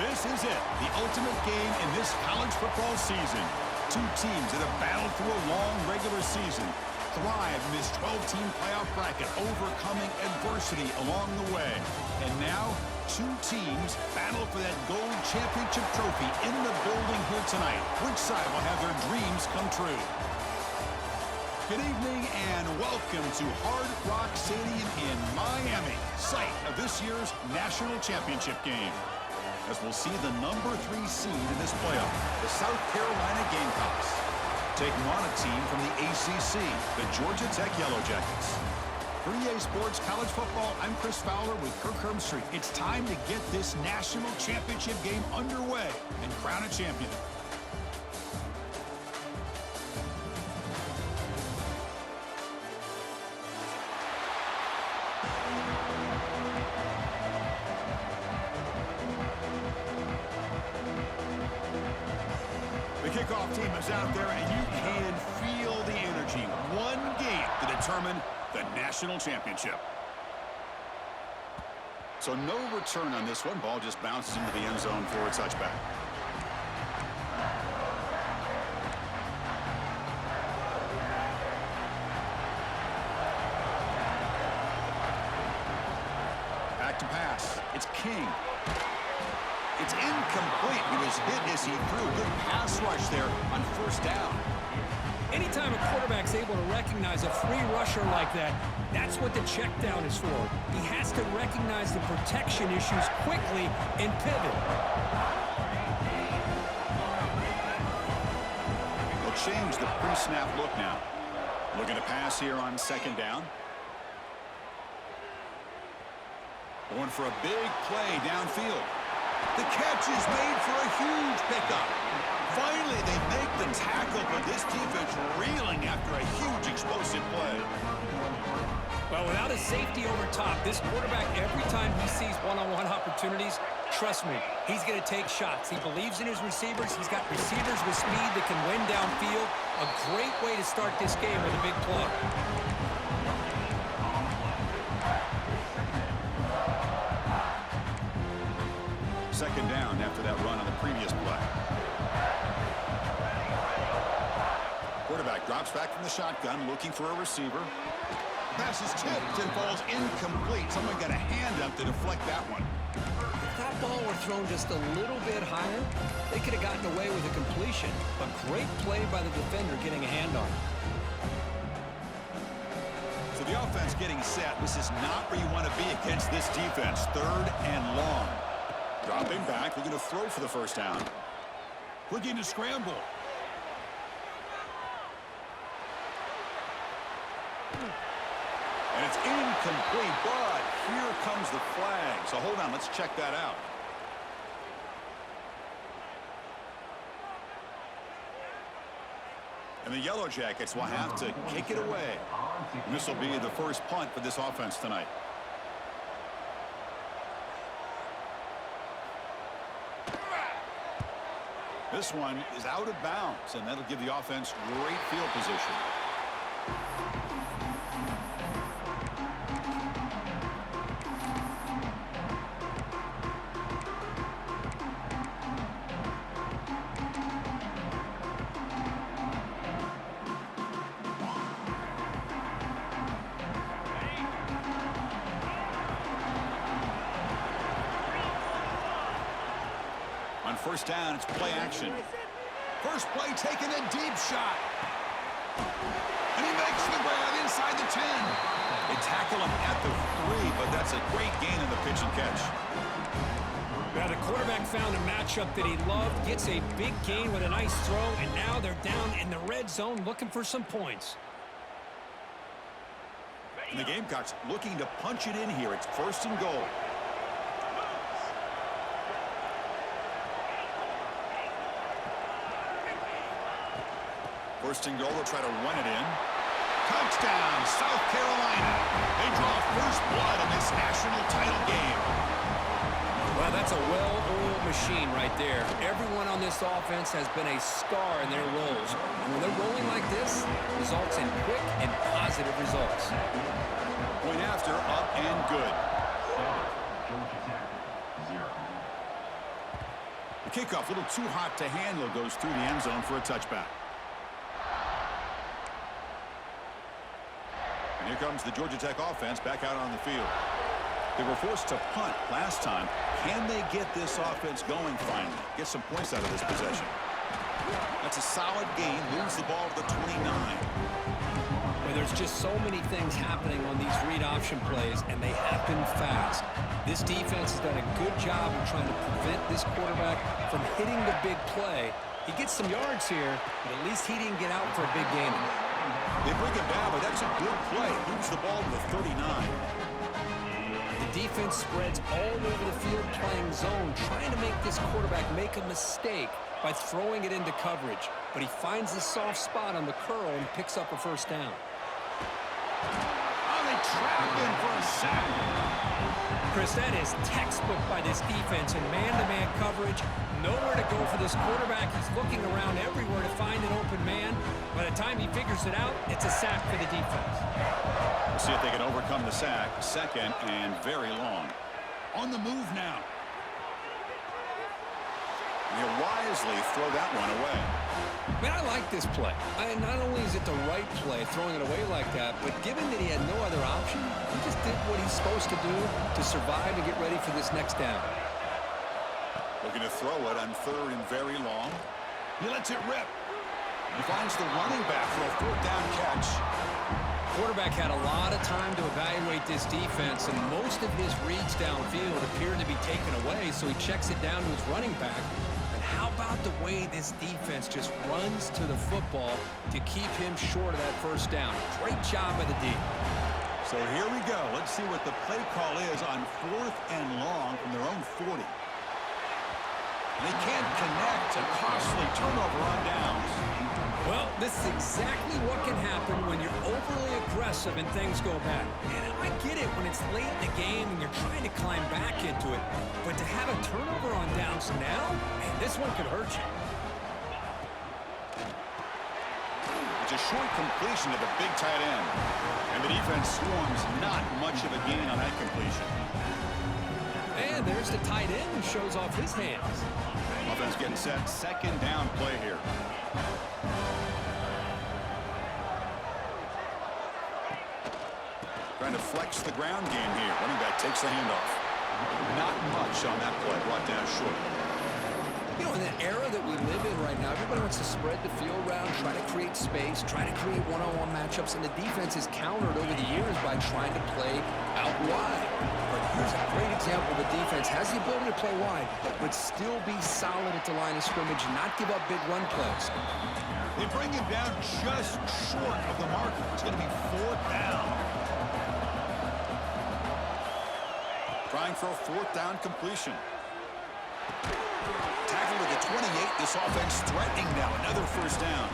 This is it, the ultimate game in this college football season. Two teams that have battled through a long regular season, thrive in this 12-team playoff bracket, overcoming adversity along the way. And now, two teams battle for that gold championship trophy in the building here tonight. Which side will have their dreams come true? Good evening and welcome to Hard Rock Stadium in Miami, site of this year's national championship game. As we'll see the number 3 seed in this playoff, the South Carolina Gamecocks, taking on a team from the ACC, the Georgia Tech Yellow Jackets. For EA Sports College Football, I'm Chris Fowler with Kirk Herbstreit. It's time to get this national championship game underway and crown a champion. Kickoff team is out there, and you can feel the energy. One game to determine the national championship. So no return on this one. Ball just bounces into the end zone for a touchback. Back to pass. It's King. It's incomplete. He was hit as he threw a good pass rush there on first down. Anytime a quarterback's able to recognize a free rusher like that, that's what the check down is for. He has to recognize the protection issues quickly and pivot. They'll change the pre-snap look now. Looking to pass here on second down. Going for a big play downfield. The catch is made for a huge pickup. Finally, they make the tackle, but this defense reeling after a huge explosive play. Well, without a safety over top, this quarterback, every time he sees one-on-one opportunities, trust me, he's going to take shots. He believes in his receivers. He's got receivers with speed that can win downfield. A great way to start this game with a big play. Second down after that run on the previous play. Quarterback drops back from the shotgun, looking for a receiver. Pass is tipped and falls incomplete. Someone got a hand up to deflect that one. If that ball were thrown just a little bit higher, they could have gotten away with a completion. A great play by the defender getting a hand on it. So the offense getting set. This is not where you want to be against this defense. Third and long. Dropping back, looking to throw for the first down. Looking to scramble. And it's incomplete, but here comes the flag. So hold on, let's check that out. And the Yellow Jackets will have to kick it away. And this will be the first punt for this offense tonight. This one is out of bounds, and that'll give the offense great field position. On first down, it's play action. First play taking a deep shot. And he makes the grab inside the 10. They tackle him at the 3, but that's a great gain in the pitch and catch. Now the quarterback found a matchup that he loved, gets a big gain with a nice throw, and now they're down in the red zone looking for some points. And the Gamecocks looking to punch it in here. It's first and goal. First and goal, they'll try to run it in. Touchdown, South Carolina. They draw first blood in this national title game. Well, that's a well-oiled machine right there. Everyone on this offense has been a star in their roles. And when they're rolling like this, results in quick and positive results. Point after, up and good. kickoff, a little too hot to handle, goes through the end zone for a touchback. And here comes the Georgia Tech offense back out on the field. They were forced to punt last time. Can they get this offense going finally? Get some points out of this possession. That's a solid gain. Moves the ball to the 29. Well, there's just so many things happening on these read option plays, and they happen fast. This defense has done a good job of trying to prevent this quarterback from hitting the big play. He gets some yards here, but at least he didn't get out for a big gain. They bring him down, but that's a good play. Moves the ball to the 39. The defense spreads all over the field playing zone, trying to make this quarterback make a mistake by throwing it into coverage. But he finds the soft spot on the curl and picks up a first down. Oh, they trap him for a sack. Chris, that is textbook by this defense in man-to-man coverage. Nowhere to go for this quarterback. He's looking around everywhere to find an open man. By the time he figures it out, it's a sack for the defense. We'll see if they can overcome the sack. Second and very long. On the move now. You wisely throw that one away. Man, I like this play. Not only is it the right play, throwing it away like that, but given that he had no other option, he just did what he's supposed to do to survive and get ready for this next down. Looking to throw it on third and very long. He lets it rip. He finds the running back for a fourth down catch. Quarterback had a lot of time to evaluate this defense, and most of his reads downfield appear to be taken away, so he checks it down to his running back. And how about the way this defense just runs to the football to keep him short of that first down? Great job by the D. So here we go. Let's see what the play call is on fourth and long from their own 40. And they can't connect. A costly turnover on downs. Well, this is exactly what can happen when you're overly aggressive and things go bad. And I get it when it's late in the game and you're trying to climb back into it. But to have a turnover on downs now, man, this one could hurt you. It's a short completion to the big tight end. And the defense swarms not much of a gain on that completion. And there's the tight end who shows off his hands. Offense getting set. Second down play here. Trying to flex the ground game here. Running back takes the handoff. Not much on that play. Brought down short. You know, in the era that we live in right now, everybody wants to spread the field around, try to create space, try to create one-on-one matchups, and the defense is countered over the years by trying to play out wide. But here's a great example. The defense has the ability to play wide, but still be solid at the line of scrimmage and not give up big run plays. They bring him down just short of the marker. It's going to be fourth down. Trying for a fourth down completion. Tackled at the 28. This offense threatening now. Another first down.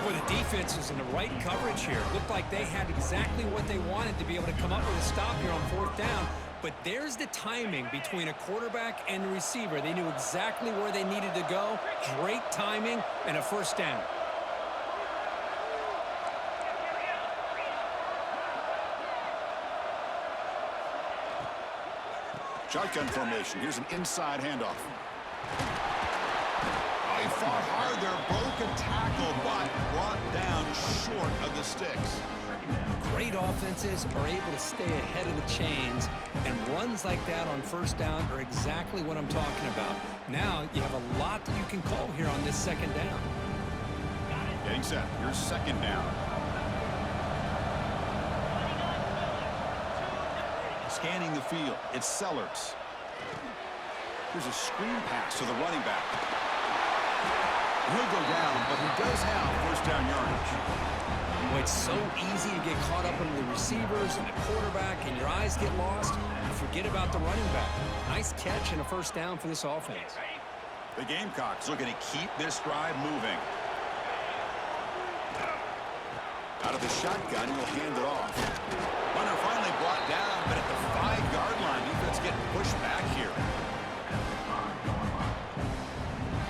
Boy, the defense was in the right coverage here. Looked like they had exactly what they wanted to be able to come up with a stop here on fourth down. But there's the timing between a quarterback and the receiver. They knew exactly where they needed to go. Great timing and a first down. Shotgun formation. Here's an inside handoff. Oh, he fought hard there. Broke a tackle, but brought down short of the sticks. Great offenses are able to stay ahead of the chains, and runs like that on first down are exactly what I'm talking about. Now you have a lot that you can call here on this second down. Getting set. Here's second down. Scanning the field. It's Sellers. Here's a screen pass to the running back. He'll go down, but he does have first down yardage. Boy, it's so easy to get caught up in the receivers and the quarterback, and your eyes get lost. You forget about the running back. Nice catch and a first down for this offense. The Gamecocks looking to keep this drive moving. Out of the shotgun, he'll hand it off. Runner finally brought down, but at the 5-yard line, defense getting pushed back here.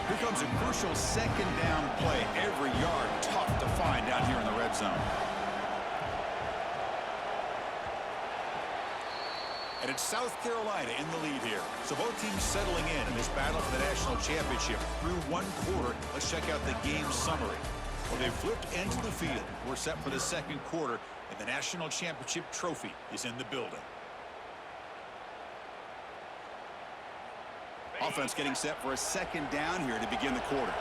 Here comes a crucial second down play. Every yard tough to find down here in the red zone. And it's South Carolina in the lead here. So both teams settling in this battle for the national championship through one quarter. Let's check out the game summary. Well, they've flipped into the field. We're set for the second quarter, and the national championship trophy is in the building. Offense getting set for a second down here to begin the quarter.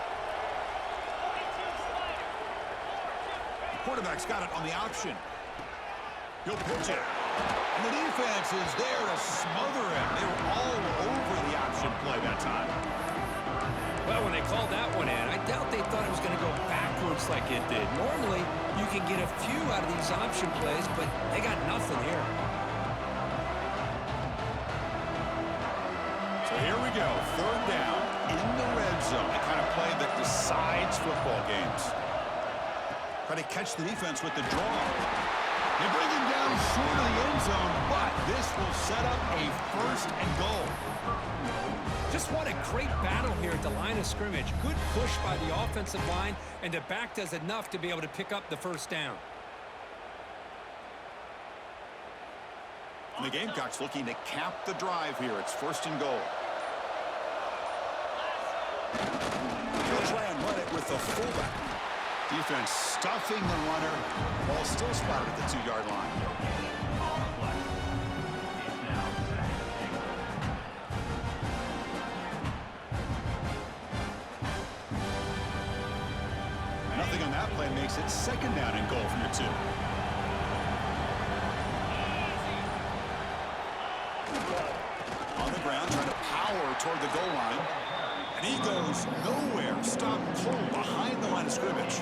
The quarterback's got it on the option. He'll pitch it. And the defense is there to smother him. They were all over the option play that time. Well, when they called that one in, I doubt they thought it was going to go backwards like it did. Normally, you can get a few out of these option plays, but they got nothing here. So here we go, third down in the red zone. The kind of play that decides football games. Try to catch the defense with the draw. They bring him down short of the end zone, but this will set up a first and goal. Just what a great battle here at the line of scrimmage. Good push by the offensive line, and the back does enough to be able to pick up the first down. And the Gamecocks looking to cap the drive here. It's first and goal. He'll try and run it with the fullback. Defense stuffing the runner. Ball still spotted at the 2-yard line. Nothing on that play makes it second down and goal from the 2. On the ground, trying to power toward the goal line. And he goes nowhere. Stopped cold behind the line of scrimmage.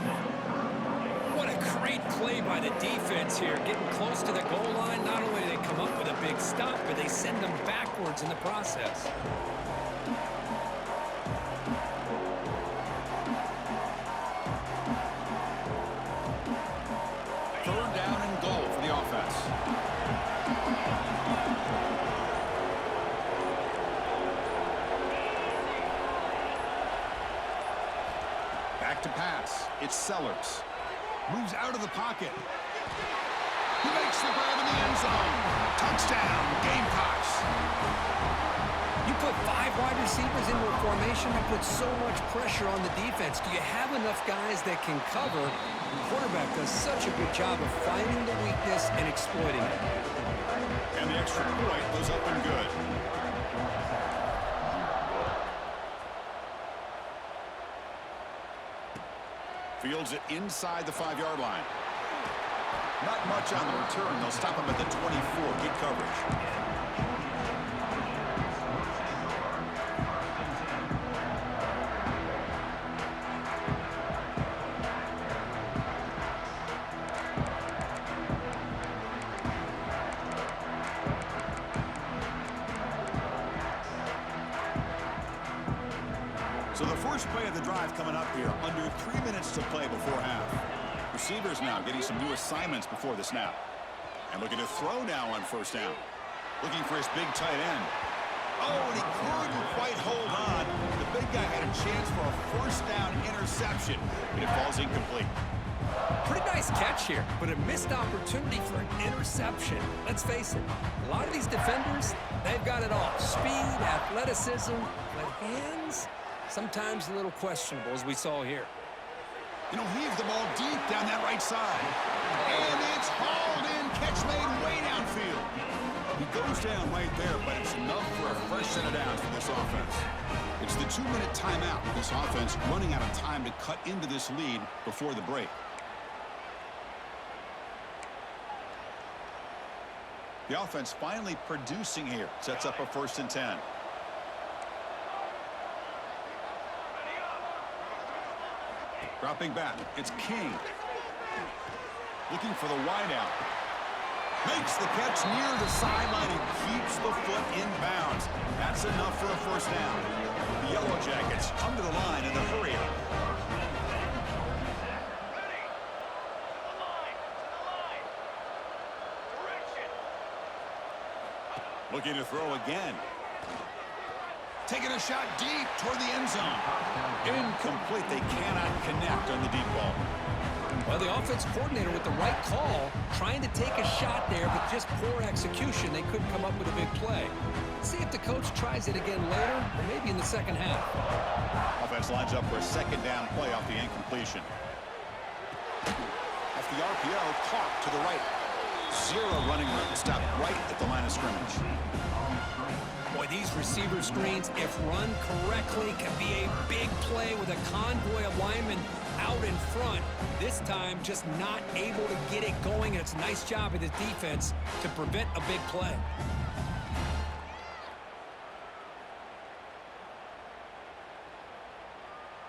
What a great play by the defense here. Getting close to the goal line, not only do they come up with a big stop, but they send them backwards in the process. Third down and goal for the offense. Back to pass. It's Sellers. Moves out of the pocket. He makes the grab in the end zone. Touchdown, Gamecocks. You put 5 wide receivers into a formation, that puts so much pressure on the defense. Do you have enough guys that can cover? The quarterback does such a good job of finding the weakness and exploiting it. And the extra point was up and good. Fields it inside the 5-yard line. Not much on the return. They'll stop him at the 24. Good coverage. So the first play of the drive coming up here. Under 3 minutes to play before half. Receivers now getting some new assignments before the snap. And looking to throw now on first down. Looking for his big tight end. Oh, and he couldn't quite hold on. The big guy had a chance for a first down interception, but it falls incomplete. Pretty nice catch here, but a missed opportunity for an interception. Let's face it, a lot of these defenders, they've got it all. Speed, athleticism, but hands, sometimes a little questionable, as we saw here. You know, heave the ball deep down that right side. And it's hauled in. Catch made way downfield. He goes down right there, but it's enough for a fresh set of downs for this offense. It's the 2-minute timeout with this offense running out of time to cut into this lead before the break. The offense finally producing here. Sets up a 1st and 10. Dropping back, it's King. Looking for the wideout. Makes the catch near the sideline and keeps the foot in bounds. That's enough for a first down. The Yellow Jackets come to the line in the hurry up. Looking to throw again. Taking a shot deep toward the end zone. Incomplete. They cannot connect on the deep ball. Well, the offense coordinator with the right call trying to take a shot there, but just poor execution. They couldn't come up with a big play. See if the coach tries it again later, or maybe in the second half. Offense lines up for a second down play off the incompletion. Off the RPO, caught to the right. Zero running room, stopped right at the line of scrimmage. Boy, these receiver screens, if run correctly, can be a big play with a convoy of linemen out in front. This time, just not able to get it going, and it's a nice job of the defense to prevent a big play.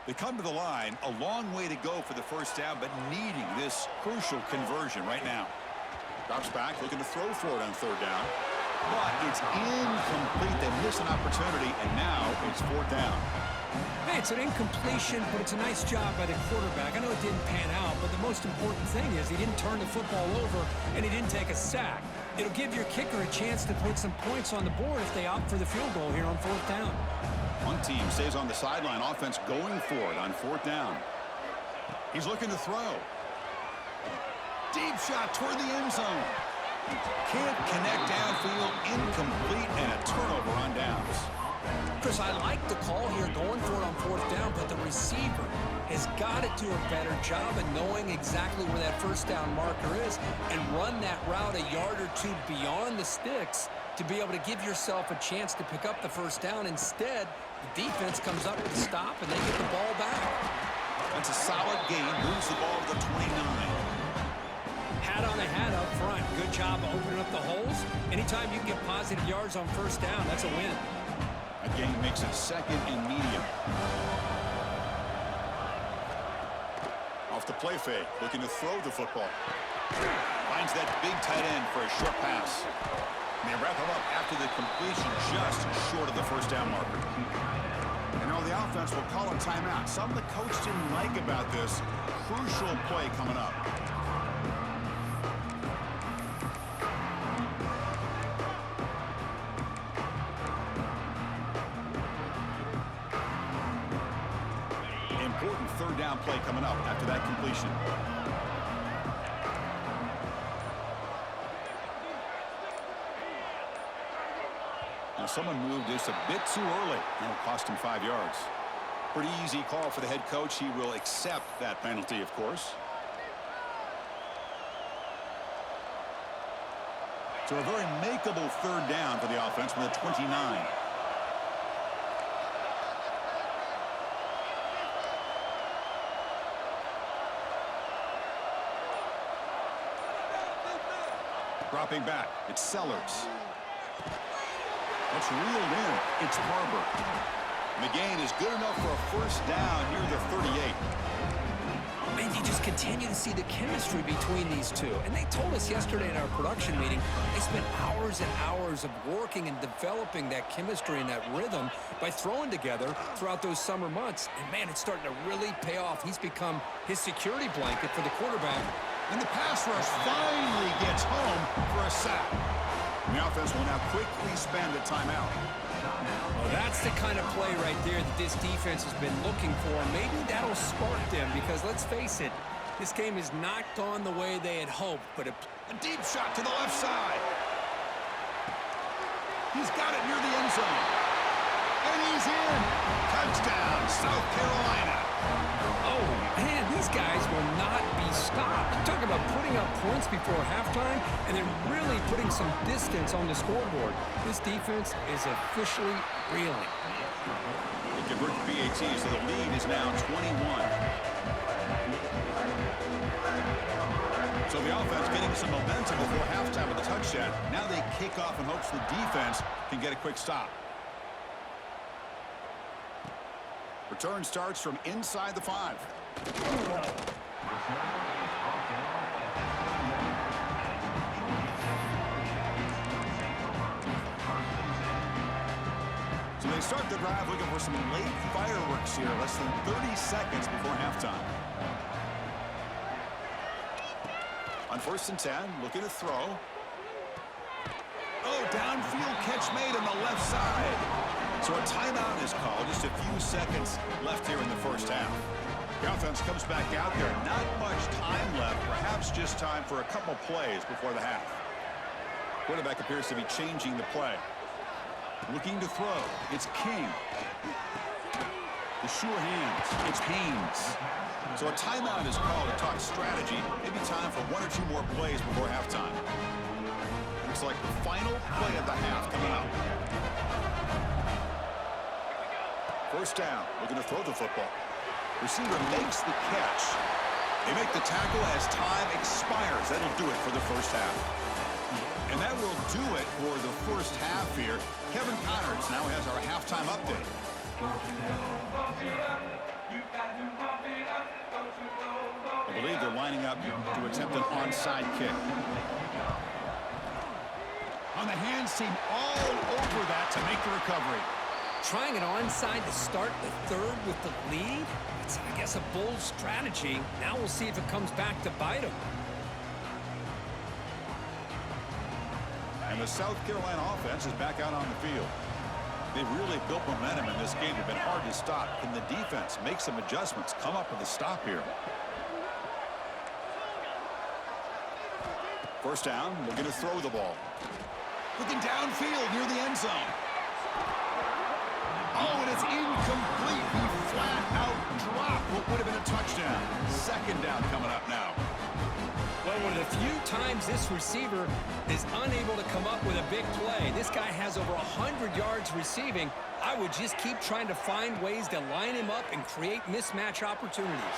They come to the line, a long way to go for the first down, but needing this crucial conversion right now. Drops back, looking to throw for it on third down. But it's incomplete. They miss an opportunity, and now it's fourth down. Hey, it's an incompletion, but it's a nice job by the quarterback. I know it didn't pan out, but the most important thing is he didn't turn the football over, and he didn't take a sack. It'll give your kicker a chance to put some points on the board if they opt for the field goal here on fourth down. One team stays on the sideline, offense going for it on fourth down. He's looking to throw. Deep shot toward the end zone. Can't connect downfield, incomplete, and a turnover on downs. Chris, I like the call here going for it on fourth down, but the receiver has got to do a better job of knowing exactly where that first down marker is and run that route a yard or two beyond the sticks to be able to give yourself a chance to pick up the first down. Instead, the defense comes up with a stop, and they get the ball back. That's a solid gain. Moves the ball to the 29. Hat on a hat up front. Good job of opening up the holes. Anytime you can get positive yards on first down, that's a win. A gain makes it second and medium. Off the play fake, looking to throw the football. Finds that big tight end for a short pass. And they wrap him up after the completion, just short of the first down marker. And now the offense will call a timeout. Something the coach didn't like about this. Crucial play coming up. Important third down play coming up after that completion. Now someone moved this a bit too early. It'll cost him 5 yards. Pretty easy call for the head coach. He will accept that penalty, of course. So a very makeable third down for the offense from the 29. Dropping back, it's Sellers. It's reeled in, it's Harbor. And the gain is good enough for a first down near the 38. Man, you just continue to see the chemistry between these two. And they told us yesterday in our production meeting, they spent hours and hours of working and developing that chemistry and that rhythm by throwing together throughout those summer months. And man, it's starting to really pay off. He's become his security blanket for the quarterback. And the pass rush finally gets home for a sack. And the offense will now quickly spend a timeout. Well, that's the kind of play right there that this defense has been looking for. Maybe that'll spark them because, let's face it, this game has not gone the way they had hoped. But a deep shot to the left side. He's got it near the end zone. And he's in. Touchdown, South Carolina. Oh, man, these guys will not be stopped. Talk about putting up points before halftime and then really putting some distance on the scoreboard. This defense is officially reeling. They convert the PAT, so the lead is now 21. So the offense getting some momentum before halftime with the touchdown. Now they kick off in hopes the defense can get a quick stop. Return starts from inside the 5. So they start the drive looking for some late fireworks here, less than 30 seconds before halftime. On 1st and 10, looking to throw. Oh, downfield catch made on the left side. So a timeout is called. Just a few seconds left here in the first half. The offense comes back out there. Not much time left. Perhaps just time for a couple plays before the half. Quarterback appears to be changing the play. Looking to throw. It's King. The sure hands. It's Haynes. So a timeout is called to talk strategy. Maybe time for one or two more plays before halftime. Looks like the final play of the half coming up. First down. Looking to throw the football. Receiver makes the catch. They make the tackle as time expires. That'll do it for the first half. And that will do it for the first half here. Kevin Connors now has our halftime update. I believe they're lining up to attempt an onside kick. On the hands team all over that to make the recovery. Trying an onside to start the third with the lead? It's, I guess, a bold strategy. Now we'll see if it comes back to bite him. And the South Carolina offense is back out on the field. They've really built momentum in this game. It's been hard to stop. Can the defense make some adjustments? Come up with a stop here. First down, we're going to throw the ball. Looking downfield near the end zone. Oh, and it's incomplete. He flat out dropped what would have been a touchdown. Second down coming up now. Well, one of the few times this receiver is unable to come up with a big play. This guy has over 100 yards receiving. I would just keep trying to find ways to line him up and create mismatch opportunities.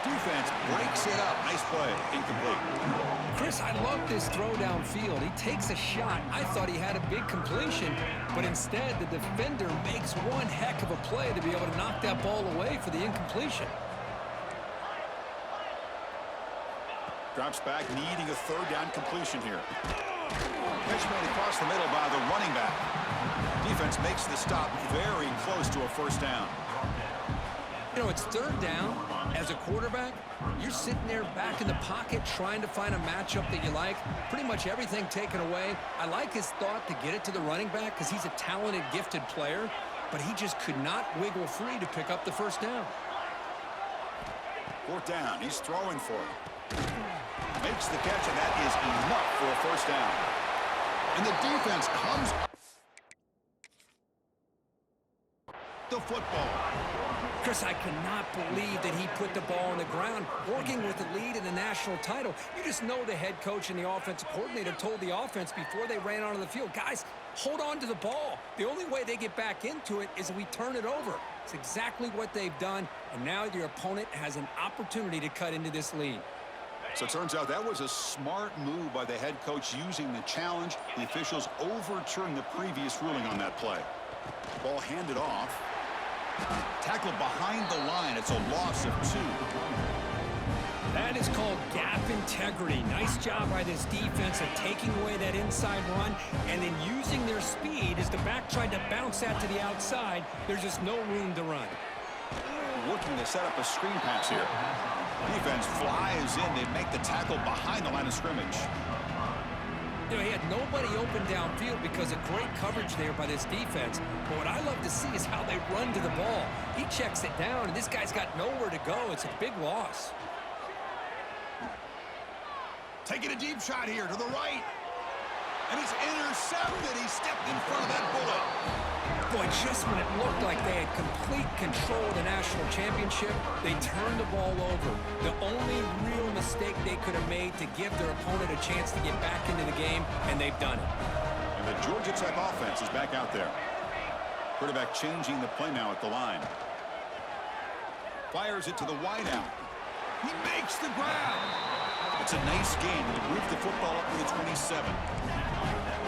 Defense breaks it up. Nice play. Incomplete. Chris, I love this throw downfield. He takes a shot. I thought he had a big completion, but instead the defender makes one heck of a play to be able to knock that ball away for the incompletion. Drops back, needing a third down completion here. Catch made across the middle by the running back. Defense makes the stop very close to a first down. You know, it's third down. As a quarterback, you're sitting there back in the pocket trying to find a matchup that you like. Pretty much everything taken away. I like his thought to get it to the running back because he's a talented, gifted player, but he just could not wiggle free to pick up the first down. Fourth down. He's throwing for it. Makes the catch, and that is enough for a first down. And the defense comes the football. Chris, I cannot believe that he put the ball on the ground, working with the lead in the national title. You just know the head coach and the offensive coordinator told the offense before they ran onto the field, guys, hold on to the ball. The only way they get back into it is if we turn it over. It's exactly what they've done, and now your opponent has an opportunity to cut into this lead. So it turns out that was a smart move by the head coach using the challenge. The officials overturned the previous ruling on that play. Ball handed off. Tackle behind the line. It's a loss of 2. That is called gap integrity. Nice job by this defense of taking away that inside run and then using their speed as the back tried to bounce that to the outside. There's just no room to run. Looking to set up a screen pass here. Defense flies in. They make the tackle behind the line of scrimmage. You know, he had nobody open downfield because of great coverage there by this defense. But what I love to see is how they run to the ball. He checks it down, and this guy's got nowhere to go. It's a big loss. Taking a deep shot here to the right. And it's intercepted. He stepped in front of that bullet. Boy, just when it looked like they had complete control of the national championship, they turned the ball over. The only real mistake they could have made to give their opponent a chance to get back into the game, and they've done it. And the Georgia Tech offense is back out there. Quarterback changing the play now at the line. Fires it to the wideout. He makes the grab. It's a nice game. He'll move the football up to the 27.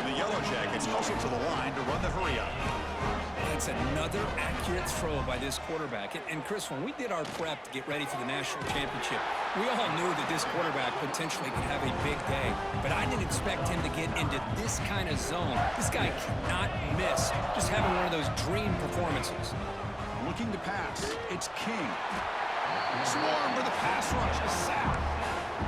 And the Yellow Jackets hustle to the line to run the hurry-up. That's another accurate throw by this quarterback. And Chris, when we did our prep to get ready for the national championship, we all knew that this quarterback potentially could have a big day. But I didn't expect him to get into this kind of zone. This guy cannot miss. Just having one of those dream performances. Looking to pass. It's King. Swarm for the pass rush. A sack.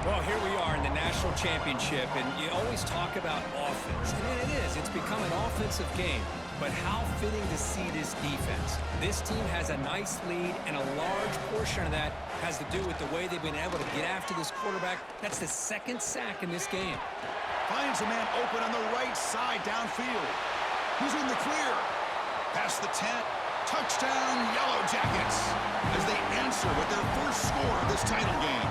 Well, here we are in the national championship, and you always talk about offense. And it is. It's become an offensive game. But how fitting to see this defense. This team has a nice lead, and a large portion of that has to do with the way they've been able to get after this quarterback. That's the second sack in this game. Finds a man open on the right side downfield. He's in the clear. Past the 10. Touchdown, Yellow Jackets, as they answer with their first score of this title game.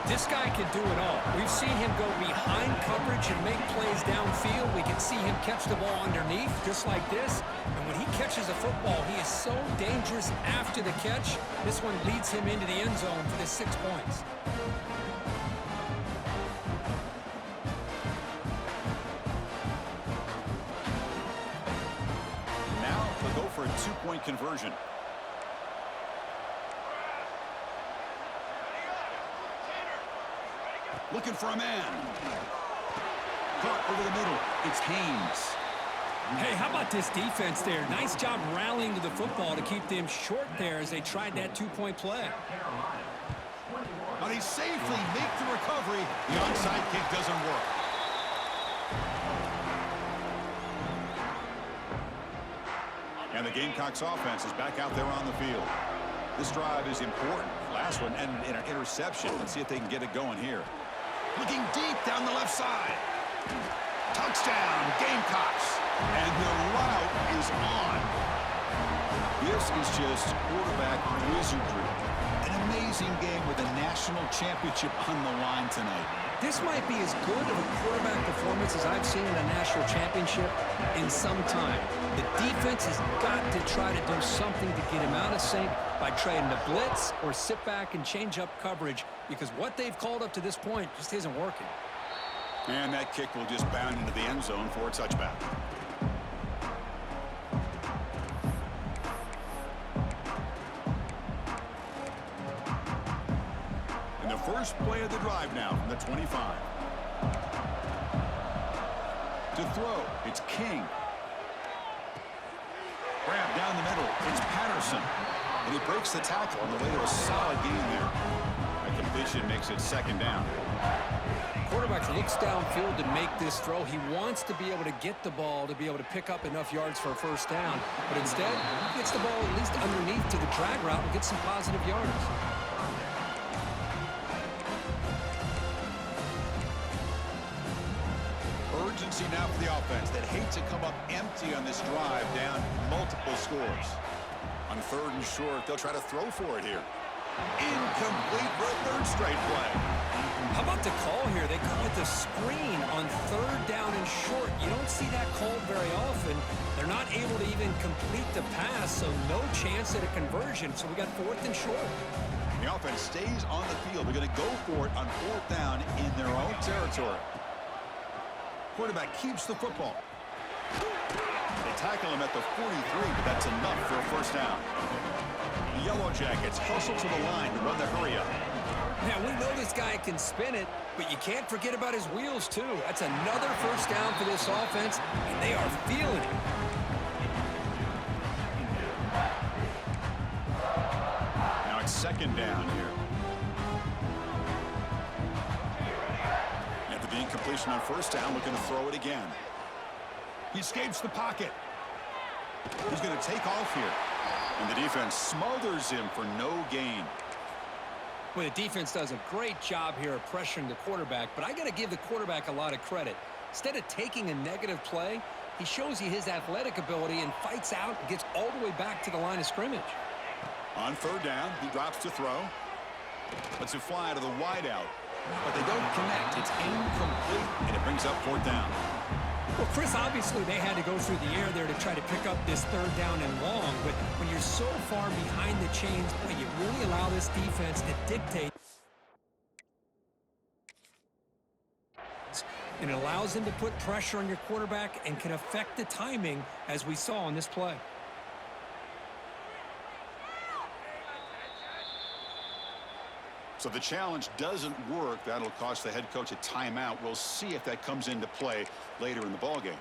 This guy can do it all. We've seen him go behind coverage and make plays downfield. We can see him catch the ball underneath, just like this. And when he catches a football, he is so dangerous after the catch. This one leads him into the end zone for the 6 points. Now they'll go for a 2-point conversion. Looking for a man. Caught over the middle. It's Haynes. Hey, how about this defense there? Nice job rallying to the football to keep them short there as they tried that 2-point play. But they safely make the recovery. The onside kick doesn't work. And the Gamecocks offense is back out there on the field. This drive is important. Last one ended in an interception. Let's see if they can get it going here. Looking deep down the left side. Touchdown, Gamecocks. And the route is on. This is just quarterback wizardry. An amazing game with a national championship on the line tonight. This might be as good of a quarterback performance as I've seen in a national championship in some time. The defense has got to try to do something to get him out of sync by trying to blitz or sit back and change up coverage, because what they've called up to this point just isn't working. And that kick will just bound into the end zone for a touchback. And the first play of the drive now from the 25. To throw, it's King. Grab down the middle, it's Patterson. And he breaks the tackle on the way to a solid gain there. A completion makes it second down. Quarterback looks downfield to make this throw. He wants to be able to get the ball to be able to pick up enough yards for a first down. But instead, he gets the ball at least underneath to the drag route and gets some positive yards. Urgency now for the offense that hates to come up empty on this drive, down multiple scores. On 3rd and short, they'll try to throw for it here. Incomplete for a 3rd straight play. How about the call here? They call it the screen on 3rd down and short. You don't see that called very often. They're not able to even complete the pass, so no chance at a conversion. So we got 4th and short. The offense stays on the field. They're going to go for it on 4th down in their own territory. Quarterback keeps the football. They tackle him at the 43, but that's enough for a first down. The Yellow Jackets hustle to the line to run the hurry-up. Now, we know this guy can spin it, but you can't forget about his wheels, too. That's another first down for this offense, and they are feeling it. Now it's 2nd down here. After the incompletion on 1st down, looking to throw it again. He escapes the pocket. He's going to take off here. And the defense smothers him for no gain. Well, the defense does a great job here of pressuring the quarterback, but I got to give the quarterback a lot of credit. Instead of taking a negative play, he shows you his athletic ability and fights out and gets all the way back to the line of scrimmage. On 3rd down, he drops to throw. Lets it fly to the wideout. But they don't connect. It's incomplete, and it brings up 4th down. Well, Chris, obviously they had to go through the air there to try to pick up this 3rd down and long, but when you're so far behind the chains, boy, you really allow this defense to dictate. And it allows them to put pressure on your quarterback and can affect the timing, as we saw on this play. So the challenge doesn't work. That'll cost the head coach a timeout. We'll see if that comes into play later in the ballgame.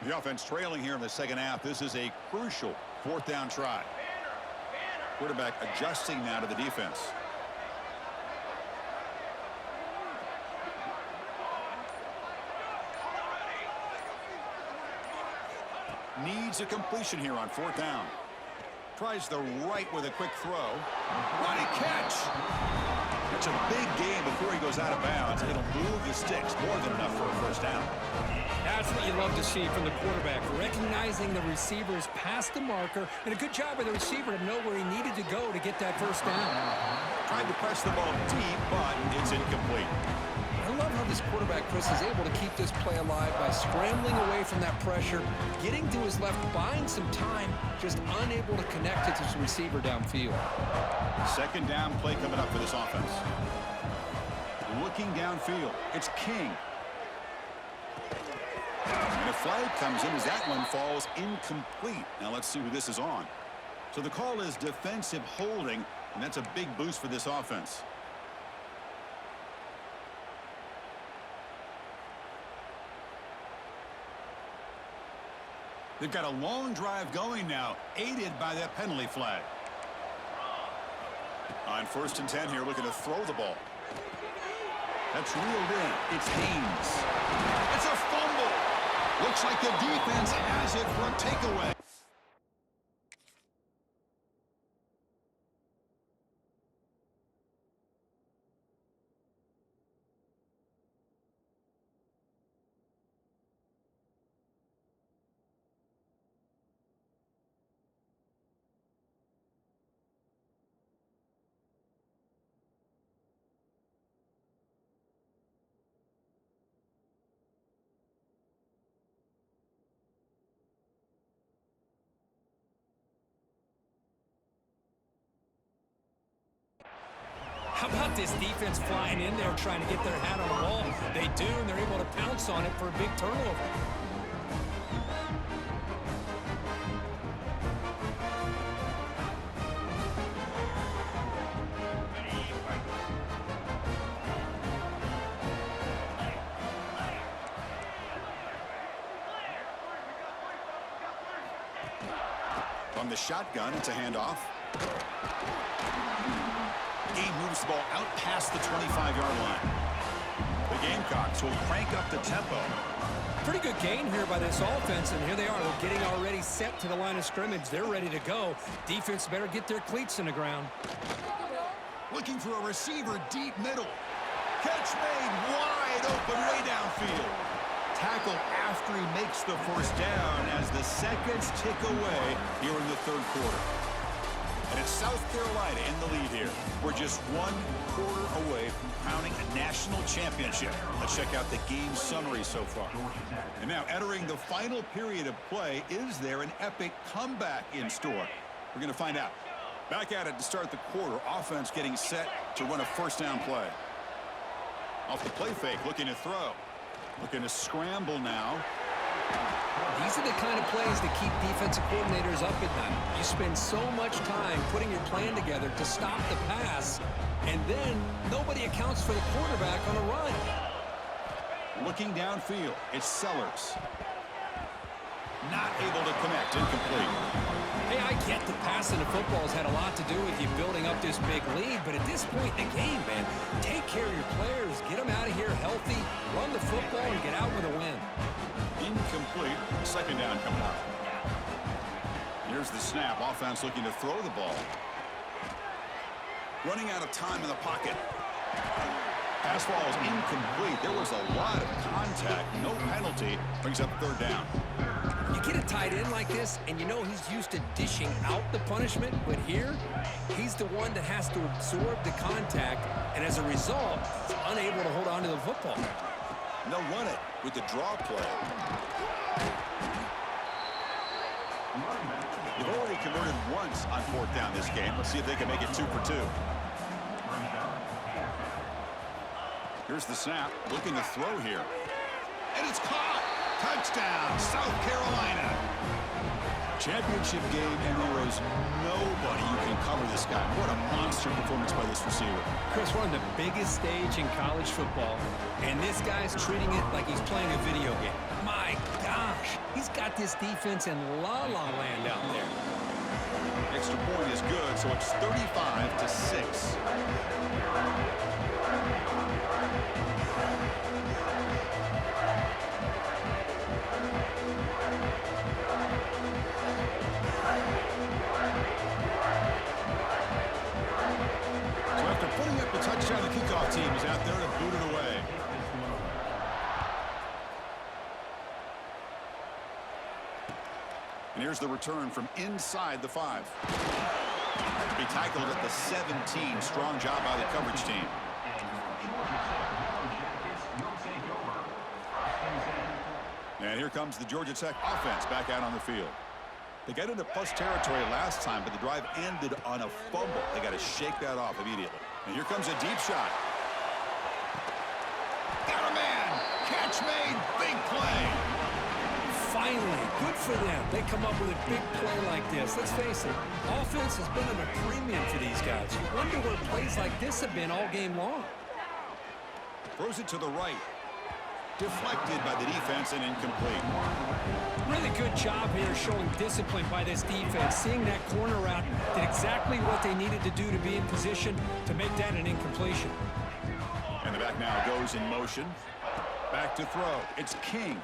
The offense trailing here in the 2nd half. This is a crucial 4th down try. Quarterback adjusting now to the defense. Needs a completion here on 4th down. Tries the right with a quick throw. What a catch! It's a big game before he goes out of bounds. It'll move the sticks more than enough for a first down. That's what you love to see from the quarterback, recognizing the receivers past the marker, and a good job by the receiver to know where he needed to go to get that first down. Tried to press the ball deep, but it's incomplete. I love how this quarterback, Chris, is able to keep this play alive by scrambling away from that pressure, getting to his left, buying some time, just unable to connect it to his receiver downfield. 2nd down play coming up for this offense. Looking downfield, it's King. And a flag comes in as that one falls incomplete. Now let's see who this is on. So the call is defensive holding, and that's a big boost for this offense. They've got a long drive going now, aided by that penalty flag. On 1st and 10 here, looking to throw the ball. That's reeled in. It's Haynes. It's a fumble. Looks like the defense has it for a takeaway. How about this defense flying in there trying to get their hat on the ball? They do, and they're able to pounce on it for a big turnover. From the shotgun, it's a handoff. He moves the ball out past the 25-yard line. The Gamecocks will crank up the tempo. Pretty good gain here by this offense, and here they are. They're getting already set to the line of scrimmage. They're ready to go. Defense better get their cleats in the ground. Looking for a receiver deep middle. Catch made wide open way downfield. Tackle after he makes the first down as the seconds tick away here in the 3rd quarter. And it's South Carolina in the lead here. We're just 1 quarter away from crowning a national championship. Let's check out the game summary so far. And now entering the final period of play, is there an epic comeback in store? We're going to find out. Back at it to start the quarter. Offense getting set to run a first down play. Off the play fake, looking to throw. Looking to scramble now. These are the kind of plays that keep defensive coordinators up at night. You spend so much time putting your plan together to stop the pass, and then nobody accounts for the quarterback on a run. Looking downfield, it's Sellers. Not able to connect, incomplete. Hey, I get the passing of football has had a lot to do with you building up this big lead, but at this point in the game, man, take care of your players, get them out of here healthy, run the football, and get out with a win. Incomplete. 2nd down coming up. Here's the snap. Offense looking to throw the ball. Running out of time in the pocket. Pass ball is incomplete. There was a lot of contact. No penalty. Brings up 3rd down. You get a tight end like this, and you know he's used to dishing out the punishment, but here, he's the one that has to absorb the contact, and as a result, he's unable to hold on to the football. And they'll run it with the draw play. They've already converted once on 4th down this game. Let's see if they can make it 2 for 2. Here's the snap. Looking to throw here. And it's caught. Touchdown, South Carolina. Championship game, and there is nobody who can cover this guy. What a monster performance by this receiver. Chris, we're on the biggest stage in college football, and this guy's treating it like he's playing a video game. My gosh, he's got this defense in la-la land out there. Extra point is good, so it's 35-6. Next time the kickoff team is out there to boot it away. And here's the return from inside the 5. To be tackled at the 17. Strong job by the coverage team. And here comes the Georgia Tech offense back out on the field. They got into plus territory last time, but the drive ended on a fumble. They got to shake that off immediately. And here comes a deep shot. Got a man. Catch made. Big play. Finally, good for them. They come up with a big play like this. Let's face it, offense has been at a premium for these guys. You wonder where plays like this have been all game long. Throws it to the right. Deflected by the defense and incomplete. Really good job here showing discipline by this defense. Seeing that corner route, did exactly what they needed to do to be in position to make that an incompletion. And the back now goes in motion. Back to throw. It's King.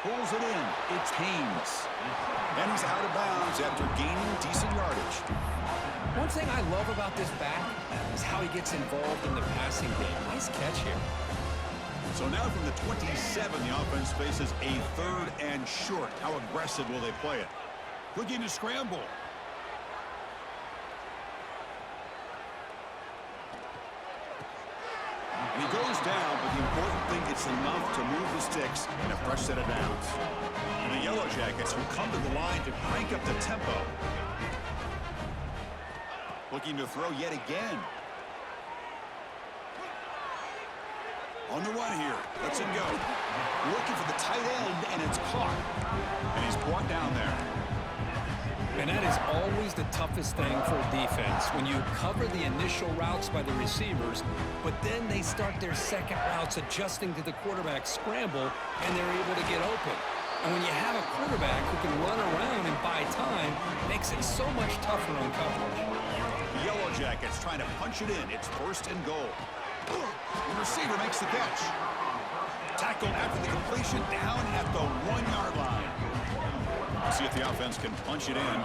Pulls it in. It's Haynes. And he's out of bounds after gaining decent yardage. One thing I love about this back is how he gets involved in the passing game. Nice catch here. So now from the 27, the offense faces a 3rd and short. How aggressive will they play it? Looking to scramble. And he goes down, but the important thing, it's enough to move the sticks in a fresh set of downs. And the Yellow Jackets will come to the line to crank up the tempo. Looking to throw yet again. On the run here. Lets him go. Looking for the tight end, and it's caught. And he's brought down there. And that is always the toughest thing for a defense. When you cover the initial routes by the receivers, but then they start their second routes adjusting to the quarterback's scramble, and they're able to get open. And when you have a quarterback who can run around and buy time, it makes it so much tougher on coverage. The Yellow Jackets trying to punch it in. It's 1st and goal. The receiver makes the catch. Tackled after the completion down at the 1-yard line. We'll see if the offense can punch it in.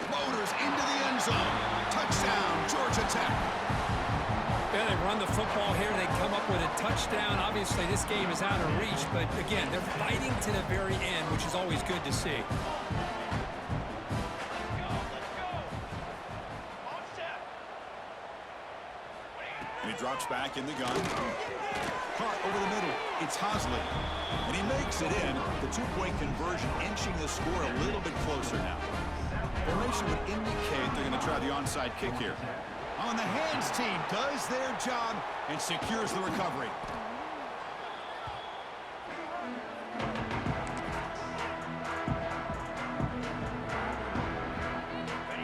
Motors into the end zone. Touchdown, Georgia Tech. Yeah, they run the football here. They come up with a touchdown. Obviously, this game is out of reach, but again, they're fighting to the very end, which is always good to see. And he drops back in the gun. Caught over the middle. It's Hosley. And he makes it in. The 2-point conversion inching the score a little bit closer now. Formation would indicate they're going to try the onside kick here. On the hands team does their job and secures the recovery.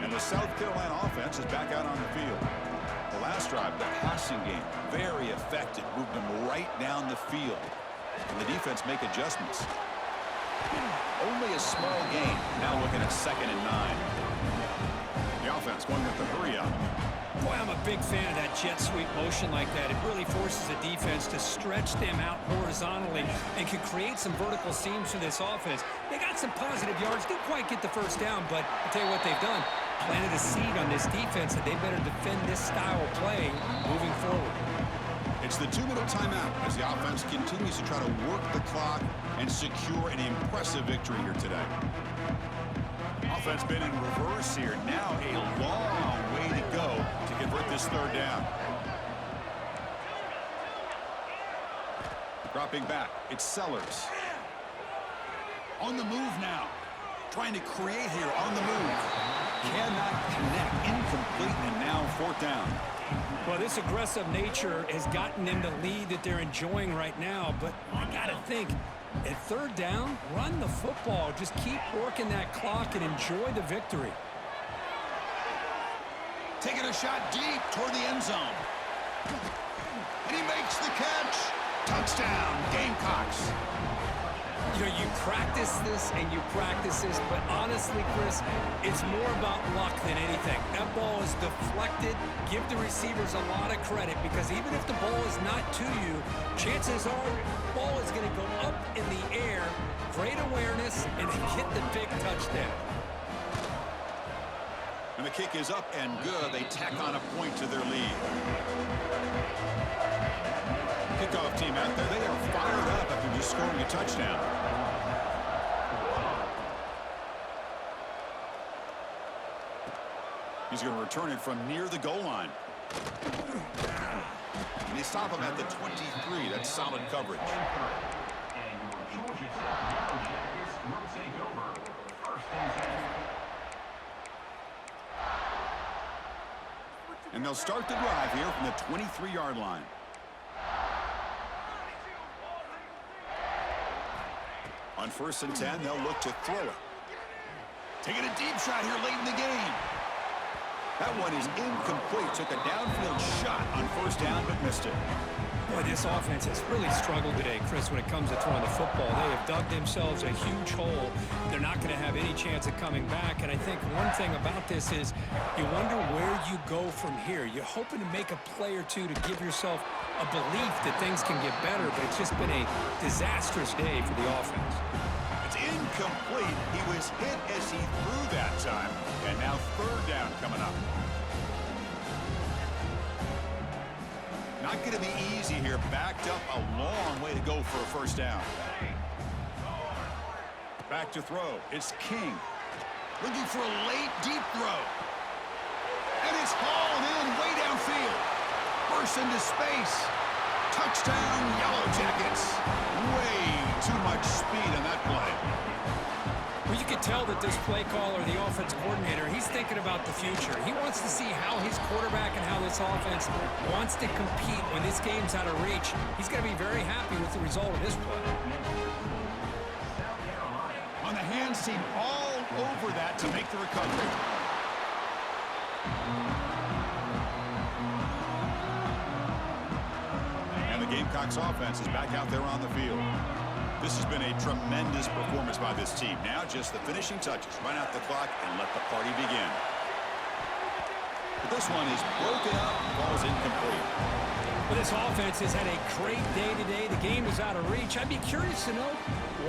And the South Carolina offense is back out on the field. The last drive, the passing game, very effective. Moved them right down the field. And the defense make adjustments. Only a small gain. Now looking at 2nd and 9. The offense going with the hurry up. Boy, I'm a big fan of that jet sweep motion like that. It really forces the defense to stretch them out horizontally and can create some vertical seams for this offense. They got some positive yards. Didn't quite get the first down, but I'll tell you what they've done. Planted a seed on this defense that they better defend this style of play moving forward. It's the 2-minute timeout as the offense continues to try to work the clock and secure an impressive victory here today. Offense been in reverse here. Now a long way to go to convert this 3rd down. Dropping back, it's Sellers. On the move now. Trying to create here on the move. Cannot connect. Incomplete, and now 4th down. Well, this aggressive nature has gotten them the lead that they're enjoying right now, but I got to think, at 3rd down, run the football. Just keep working that clock and enjoy the victory. Taking a shot deep toward the end zone. And he makes the catch. Touchdown, Gamecocks. You know, you practice this and you practice this, but honestly, Chris, it's more about luck than anything. That ball is deflected. Give the receivers a lot of credit because even if the ball is not to you, chances are the ball is going to go up in the air. Great awareness and hit the big touchdown. And the kick is up and good. They tack on a point to their lead. Kickoff team out there. They are fired up after just scoring a touchdown. He's going to return it from near the goal line. And they stop him at the 23. That's solid coverage. And they'll start the drive here from the 23-yard line. On 1st and 10, they'll look to throw it. Taking a deep shot here late in the game. That one is incomplete. Took a downfield shot on 1st down, but missed it. Boy, this offense has really struggled today, Chris, when it comes to throwing the football. They have dug themselves a huge hole. They're not going to have any chance of coming back. And I think one thing about this is you wonder where you go from here. You're hoping to make a play or two to give yourself a belief that things can get better, but it's just been a disastrous day for the offense. It's incomplete. He was hit as he threw that time. And now 3rd down coming up. Not going to be easy here. Backed up a long way to go for a 1st down. Back to throw. It's King. Looking for a late, deep throw. And it's hauled in way downfield. Bursts into space. Touchdown, Yellow Jackets. Way too much speed on that play. Well, you can tell that this play caller, the offense coordinator, he's thinking about the future. He wants to see how his quarterback and how this offense wants to compete when this game's out of reach. He's going to be very happy with the result of this play. On the hands team all over that to make the recovery. And the Gamecocks offense is back out there on the field. This has been a tremendous performance by this team. Now just the finishing touches. Run out the clock and let the party begin. But this one is broken up. Ball's incomplete. Well, this offense has had a great day today. The game is out of reach. I'd be curious to know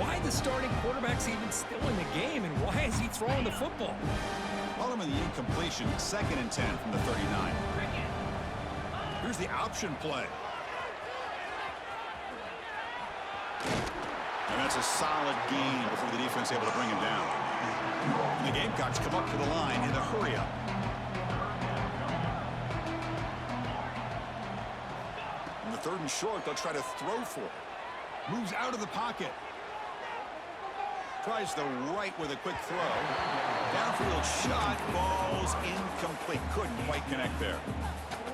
why the starting quarterback's even still in the game and why is he throwing the football? Following the incompletion, 2nd and 10 from the 39. Here's the option play. And that's a solid gain before the defense able to bring him down. And the Gamecocks come up to the line in a hurry-up. On the 3rd and short, they'll try to throw for it. Moves out of the pocket. Tries the right with a quick throw. Downfield shot, falls incomplete. Couldn't quite connect there.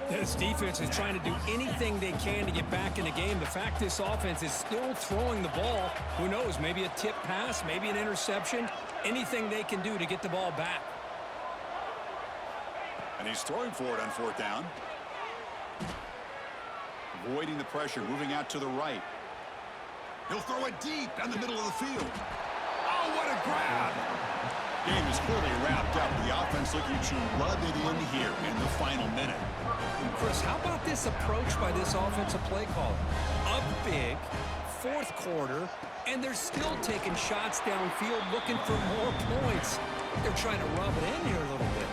This defense is trying to do anything they can to get back in the game. The fact this offense is still throwing the ball, who knows, maybe a tip pass, maybe an interception, anything they can do to get the ball back. And he's throwing for it on 4th down. Avoiding the pressure, moving out to the right. He'll throw it deep down the middle of the field. Oh, what a grab! Game is clearly wrapped up. The offense looking to rub it in here in the final minute. Chris, how about this approach by this offensive play caller? Up big, 4th quarter, and they're still taking shots downfield looking for more points. They're trying to rub it in here a little bit.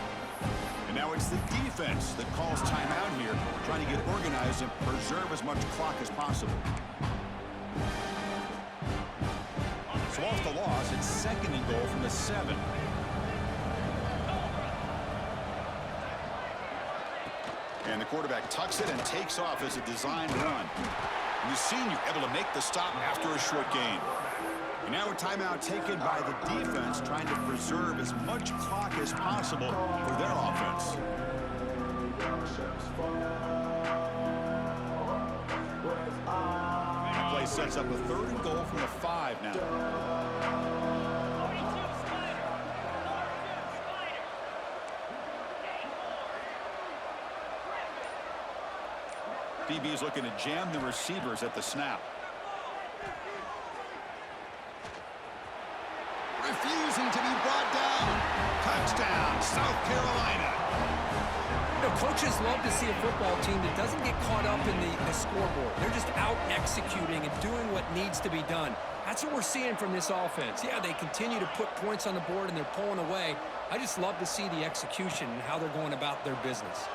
And now it's the defense that calls timeout here, trying to get organized and preserve as much clock as possible. So off the loss, it's 2nd and goal from the 7. And the quarterback tucks it and takes off as a designed run. And the senior able to make the stop after a short gain. And now a timeout taken by the defense, trying to preserve as much clock as possible for their offense. The play sets up a 3rd and goal from the 5 now. DB is looking to jam the receivers at the snap. Refusing to be brought down. Touchdown. South Carolina. You know, coaches love to see a football team that doesn't get caught up in the scoreboard. They're just out executing and doing what needs to be done. That's what we're seeing from this offense. Yeah, they continue to put points on the board and they're pulling away. I just love to see the execution and how they're going about their business.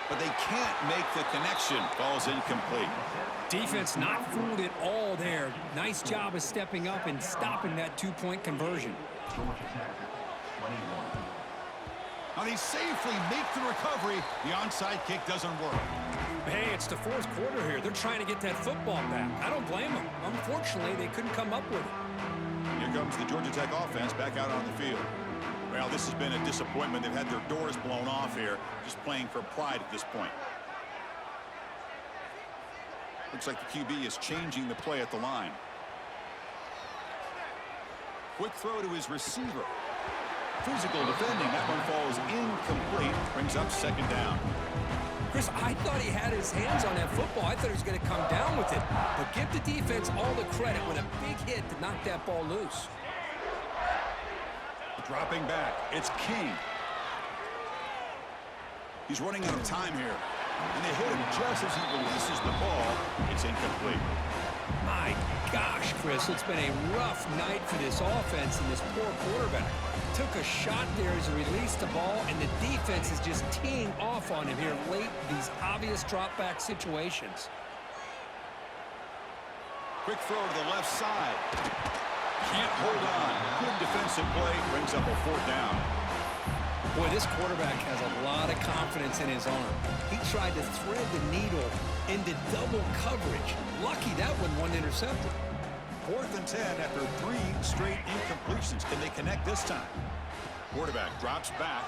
But they can't make the connection. Ball's incomplete. Defense not fooled at all there. Nice job of stepping up and stopping that two-point conversion. Now they safely make the recovery. The onside kick doesn't work. Hey, it's the fourth quarter here. They're trying to get that football back. I don't blame them. Unfortunately, they couldn't come up with it. Here comes the Georgia Tech offense back out on the field. Well, this has been a disappointment. They've had their doors blown off here, just playing for pride at this point. Looks like the QB is changing the play at the line. Quick throw to his receiver. Physical defending. That one falls incomplete. Brings up second down. Chris, I thought he had his hands on that football. I thought he was going to come down with it. But give the defense all the credit with a big hit to knock that ball loose. Dropping back. It's King. He's running out of time here. And they hit him just as he releases the ball. It's incomplete. My gosh, Chris, it's been a rough night for this offense and this poor quarterback. Took a shot there as he released the ball, and the defense is just teeing off on him here late in these obvious drop-back situations. Quick throw to the left side. Can't hold on. Good defensive play. Brings up a fourth down. Boy, this quarterback has a lot of confidence in his arm. He tried to thread the needle into double coverage. Lucky that one wasn't intercepted. 4th and 10 after 3 straight incompletions. Can they connect this time? Quarterback drops back.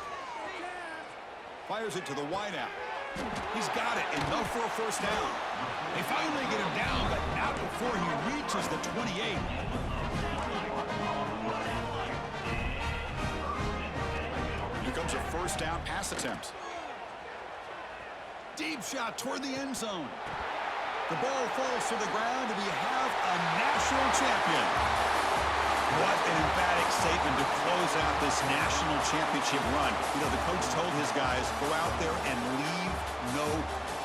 Fires it to the wideout. He's got it. Enough for a first down. They finally get him down, but not before he reaches the 28. Here comes a first down pass attempt. Deep shot toward the end zone. The ball falls to the ground, and we have a national champion. What an emphatic statement to close out this national championship run. You know, the coach told his guys, go out there and leave no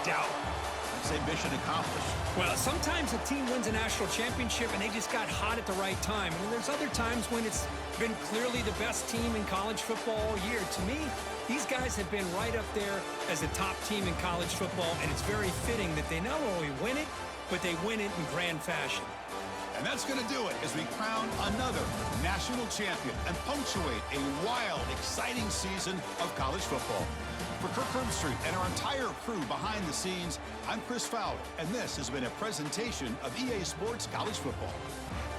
doubt. I'd say mission accomplished. Well, sometimes a team wins a national championship and they just got hot at the right time. And there's other times when it's been clearly the best team in college football all year. To me, these guys have been right up there as the top team in college football, and it's very fitting that they not only win it, but they win it in grand fashion. And that's going to do it as we crown another national champion and punctuate a wild, exciting season of college football. For Kirk Herbstreit and our entire crew behind the scenes, I'm Chris Fowler, and this has been a presentation of EA Sports College Football.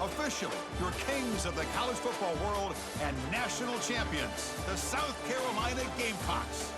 Officially, your kings of the college football world and national champions, the South Carolina Gamecocks.